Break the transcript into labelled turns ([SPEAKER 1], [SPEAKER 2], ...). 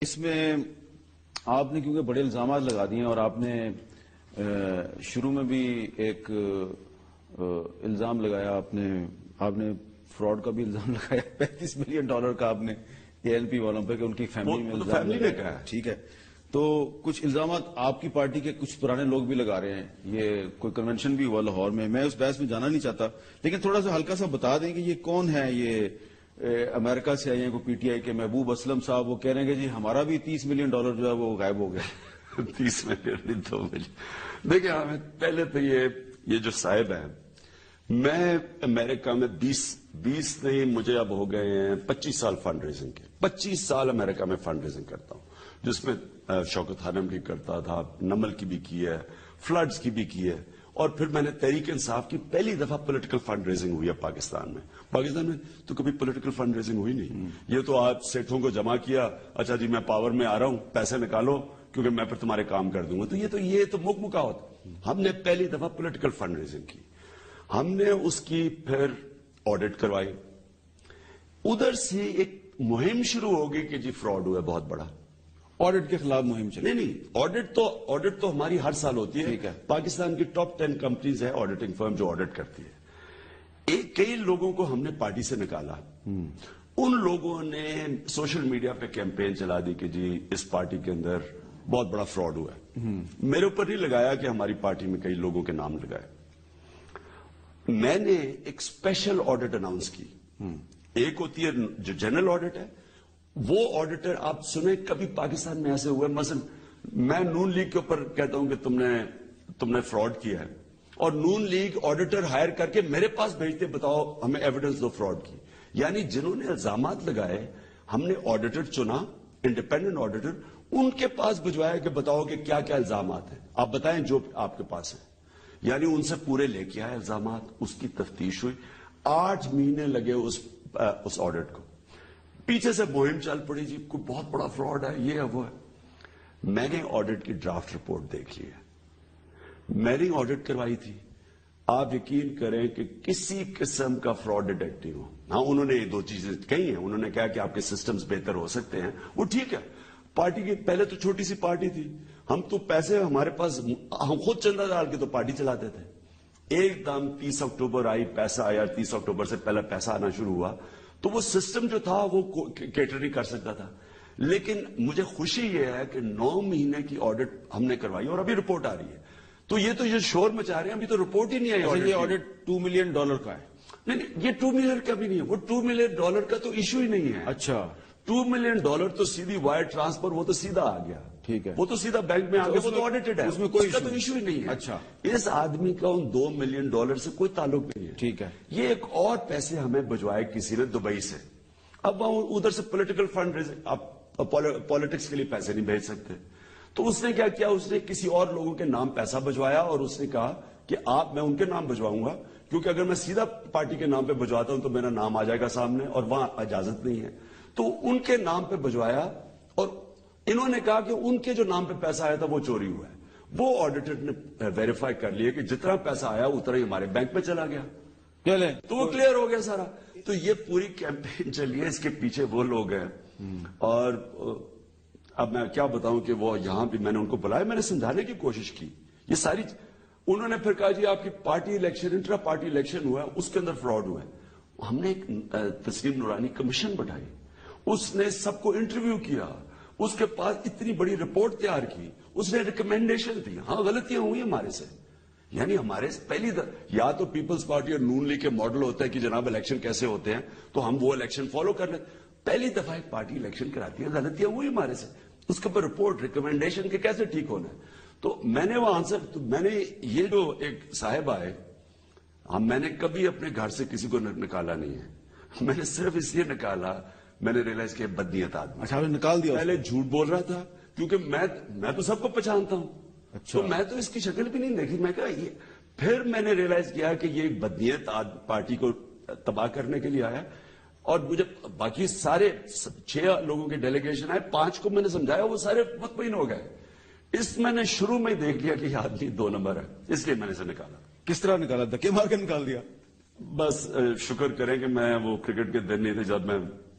[SPEAKER 1] اس میں آپ نے کیونکہ بڑے الزامات لگا دیے ہیں اور آپ نے شروع میں بھی ایک الزام لگایا، آپ نے فراڈ کا بھی الزام لگایا $35 ملین کا آپ نے ALP والوں پہ کہ ان کی فیملی میں الزام لگایا. ٹھیک ہے، تو کچھ الزامات آپ کی پارٹی کے کچھ پرانے لوگ بھی لگا رہے ہیں. یہ کوئی کنونشن بھی ہوا لاہور میں اس بحث میں جانا نہیں چاہتا، لیکن تھوڑا سا ہلکا سا بتا دیں کہ یہ کون ہے. یہ امریکہ سے آئے ہیں کوئی PTI کے محبوب اسلم صاحب، وہ کہہ رہے ہیں کہ جی ہمارا بھی $30 ملین جو ہے وہ غائب ہو گیا.
[SPEAKER 2] 30 ملین 2 ملین. دیکھیں حامد، پہلے تو یہ جو صاحب ہے، میں امریکہ میں 20 نہیں مجھے اب ہو گئے ہیں 25 سال فنڈ ریزنگ کے. 25 سال امریکہ میں فنڈ ریزنگ کرتا ہوں، جس میں شوکت خانم کی کرتا تھا، نمل کی بھی کی ہے، فلڈز کی بھی کی ہے، اور پھر میں نے تحریک انصاف کی پہلی دفعہ پولیٹیکل فنڈ ریزنگ ہوئی ہے پاکستان میں. پاکستان میں تو کبھی پولیٹیکل فنڈ ریزنگ ہوئی نہیں. یہ تو آپ سیٹھوں کو جمع کیا، اچھا جی میں پاور میں آ رہا ہوں، پیسے نکالو کیونکہ میں پھر تمہارے کام کر دوں گا. تو یہ تو مکہ ہوتا. ہم نے پہلی دفعہ پولیٹیکل فنڈ ریزنگ کی، ہم نے اس کی پھر آڈٹ کروائی. ادھر سے ایک مہم شروع ہوگی کہ جی فراڈ ہوا ہے بہت بڑا.
[SPEAKER 1] آڈٹ کے خلاف مہم چلی؟
[SPEAKER 2] نہیں، آڈٹ تو ہماری ہر سال ہوتی ہے. پاکستان کی ٹاپ 10 کمپنیز ہے آڈیٹنگ فرم جو آڈٹ کرتی ہے. کئی لوگوں کو ہم نے پارٹی سے نکالا. ان لوگوں نے سوشل میڈیا پہ کیمپین چلا دی کہ جی اس پارٹی کے اندر بہت بڑا فراڈ ہوا ہے. میرے اوپر نہیں لگایا کہ ہماری پارٹی میں کئی لوگوں کے نام لگائے. میں نے ایک اسپیشل آڈٹ اناؤنس کی. ایک ہوتی ہے جو جنرل آڈٹ ہے، وہ آڈیٹر آپ سنیں کبھی پاکستان میں ایسے ہوئے، مثلا میں نون لیگ کے اوپر کہتا ہوں کہ تم نے فراڈ کیا ہے، اور نون لیگ آڈیٹر ہائر کر کے میرے پاس بھیجتے بتاؤ ہمیں ایویڈنس دو فراڈ کی. یعنی جنہوں نے الزامات لگائے ہم نے آڈیٹر چنا، انڈیپینڈنٹ آڈیٹر، ان کے پاس بھجوایا کہ بتاؤ کہ کیا کیا الزامات ہیں، آپ بتائیں جو آپ کے پاس ہیں. یعنی ان سے پورے لے کے آئے الزامات، اس کی تفتیش ہوئی. 8 مہینے لگے اس آڈٹ کو. پیچھے سے مہم چل پڑی، جی کوئی بہت بڑا فراڈ ہے، یہ ہے وہ ہے. میں نے آڈٹ کی ڈرافٹ رپورٹ دیکھ لی ہے، میں نے آڈٹ کروائی تھی. آپ یقین کریں کہ کسی قسم کا فراڈ ڈیٹیکٹ نہیں ہو. ہاں انہوں نے یہ 2 چیزیں کہی ہیں. انہوں نے کہا کہ آپ کے سسٹمز بہتر ہو سکتے ہیں، وہ ٹھیک ہے. پارٹی کی پہلے تو چھوٹی سی پارٹی تھی، ہم تو پیسے ہمارے پاس، ہم خود چندہ ڈال کے تو پارٹی چلاتے تھے. ایک دم 30 اکتوبر آئی، پیسہ آیا، 30 اکتوبر سے پہلے پیسہ آنا شروع ہوا، تو وہ سسٹم جو تھا وہ کیٹر نہیں کر سکتا تھا. لیکن مجھے خوشی یہ ہے کہ 9 مہینے کی آڈٹ ہم نے کروائی اور ابھی رپورٹ آ رہی ہے. تو یہ شور مچا رہے ہیں، ابھی تو رپورٹ ہی نہیں آئی.
[SPEAKER 1] یہ آڈٹ $2 ملین کا ہے؟
[SPEAKER 2] نہیں، یہ $2 ملین کا بھی نہیں ہے. وہ $2 ملین کا تو ایشو ہی نہیں ہے.
[SPEAKER 1] اچھا،
[SPEAKER 2] $2 ملین تو سیدھی وائر ٹرانسفر، وہ تو سیدھا آ گیا.
[SPEAKER 1] ٹھیک ہے،
[SPEAKER 2] وہ تو سیدھا بینک میں آ گیا، وہ تو آڈیٹڈ ہے،
[SPEAKER 1] اس میں کوئی
[SPEAKER 2] تو ایشو ہی نہیں ہے.
[SPEAKER 1] اچھا،
[SPEAKER 2] اس آدمی کا ان $2 ملین سے کوئی تعلق نہیں ہے.
[SPEAKER 1] ٹھیک ہے.
[SPEAKER 2] یہ ایک اور پیسے ہمیں بھجوائے کسی نے دبئی سے. اب ادھر سے پولیٹیکل فنڈ، آپ پالیٹکس کے لیے پیسے نہیں بھیج سکتے. تو اس نے کیا کیا، اس نے کسی اور لوگوں کے نام پیسہ بھجوایا اور اس نے کہا کہ میں ان کے نام بھجواؤں گا، کیونکہ اگر میں سیدھا پارٹی کے نام پہ بھجواتا ہوں تو میرا نام آ جائے گا سامنے اور وہاں اجازت نہیں ہے. تو ان کے نام پہ بھجوایا اور انہوں نے کہا کہ ان کے جو نام پہ پیسہ آیا تھا وہ چوری ہوا ہے. وہ آڈیٹر نے ویریفائی کر لیا کہ جتنا پیسہ آیا اتنا ہی ہمارے بینک میں چلا گیا. تو وہ کلیئر ہو گیا سارا. تو یہ پوری کیمپین چلی ہے، اس کے پیچھے وہ لوگ ہیں. اور اب میں کیا بتاؤں کہ وہ یہاں بھی میں نے ان کو بلایا، میں نے سمجھانے کی کوشش کی. یہ ساری انہوں نے پھر کہا جی آپ کی party election, intra party election ہوا ہے، اس کے اندر فراڈ ہوا ہے. ہم نے ایک تسلیم نورانی کمیشن بٹھائی، اس نے سب کو انٹرویو کیا، اس کے پاس اتنی بڑی رپورٹ تیار کی، اس نے ریکمینڈیشن دی. ہاں غلطیاں ہوئی ہمارے سے، یعنی ہمارے پہلی یا تو پیپلز پارٹی اور نون لیگ کے ماڈل ہوتا ہے کہ جناب الیکشن کیسے ہوتے ہیں تو ہم وہ الیکشن فالو کر لیں. پہلی دفعہ ایک پارٹی الیکشن کراتی ہے، غلطیاں ہوئی ہمارے سے، اس کے اوپر رپورٹ ریکمینڈیشن کے کیسے ٹھیک ہونا ہے. تو میں نے وہ آنسر، تو میں نے یہ جو ایک صاحب آئے، میں نے کبھی اپنے گھر سے کسی کو نکالا نہیں ہے. میں نے صرف اس لیے نکالا، میں نے ریلائز کیا بدنیت آدمی.
[SPEAKER 1] اچھا، نکال دیا.
[SPEAKER 2] پہلے جھوٹ بول رہا تھا کیونکہ میں تو سب کو پہچانتا ہوں.
[SPEAKER 1] اچھا،
[SPEAKER 2] تو میں تو اس کی شکل بھی نہیں دیکھی. میں کہا یہ، پھر میں نے ریلائز کیا کہ یہ ایک بدنیت پارٹی کو تباہ کرنے کے لیے آیا. اور مجھے باقی سارے 6 لوگوں کے ڈیلیگیشن آئے، 5 کو میں نے سمجھایا، وہ سارے مطمئن ہو گئے. اس میں نے شروع میں دیکھ لیا کہ یہ آدمی 2 نمبر ہے، اس لیے میں نے اسے نکالا.
[SPEAKER 1] کس طرح نکالا؟ دھکے مار کے نکال دیا؟
[SPEAKER 2] بس شکر کریں کہ میں وہ کرکٹ کے دن نہیں تھے جب میں